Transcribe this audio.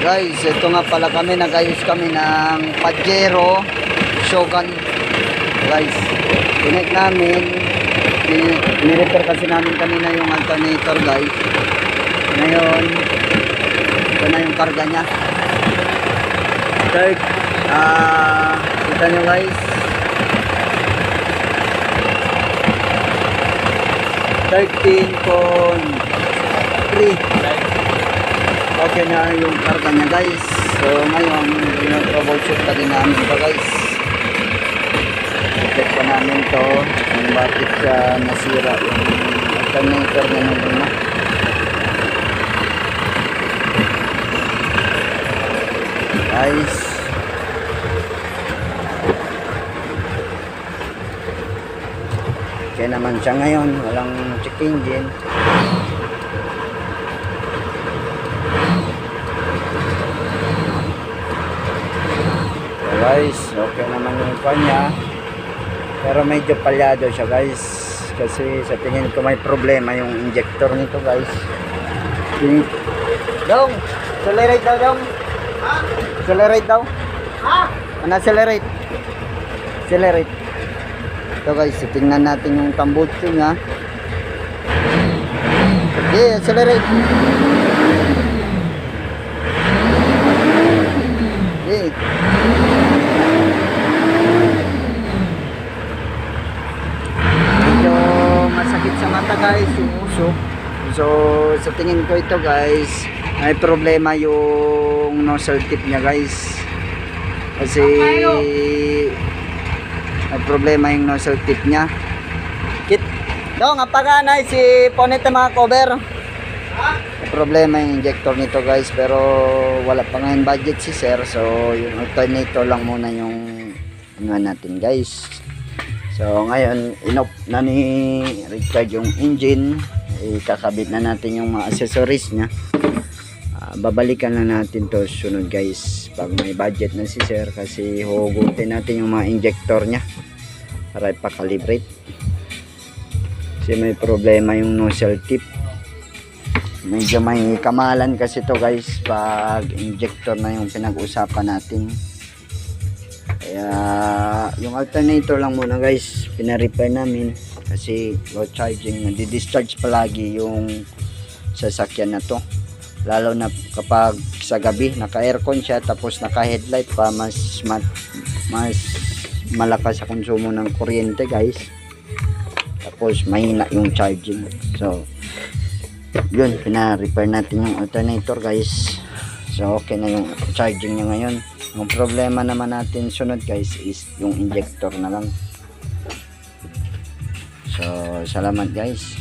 Guys, ito nga pala kami, nag-ayos kami ng Pajero Shogun. Guys, connect namin, nirepair kasi namin kanina yung alternator guys. Ngayon, ito na yung karga nya. Third, kita nyo guys, 13.3. Okay na yung karga nya guys. So ngayon, troubleshoot pa din namin ito guys. Check pa namin to kung bakit siya nasira yung alternator na nung una. Guys, okay naman siya ngayon, walang check engine. So guys, okay naman yung kanya, pero medyo palyado siya guys, kasi sa tingin ko may problema yung injector nito guys. Dong, accelerate daw dong. Accelerate daw. Ano accelerate? Accelerate. Ito guys, tingnan natin yung tambucho nya. Okay, accelerate. Okay. Medyo masakit sa mata guys, yung usok. So, sa tingin ko ito guys, may problema yung nozzle tip niya guys. Kasi may problema yung nozzle tip niya. Kit dong, apaganay si Ponet mga cover. May problema yung injector nito guys, pero wala pa ngayon budget si sir. So yung alternator lang muna yung ano natin guys. So ngayon inop na ni Richard yung engine, ikakabit na natin yung mga accessories niya. Babalikan na natin to sunod guys pag may budget na si sir, kasi hugutin natin yung mga injector nya para ipakalibrate, kasi may problema yung nozzle tip. Medyo may kamalan kasi to guys pag injector na yung pinag-usapan natin. Kaya yung alternator lang muna guys pina-repair namin, kasi low charging, nadi-discharge palagi yung sasakyan na to. Lalo na kapag sa gabi naka-aircon siya tapos naka-headlight pa, mas malakas sa konsumo ng kuryente guys. Tapos mahina yung charging. So yun, pina-repair natin yung alternator guys. So okay na yung charging niya ngayon. Yung problema naman natin sunod guys is yung injector na lang. So salamat guys.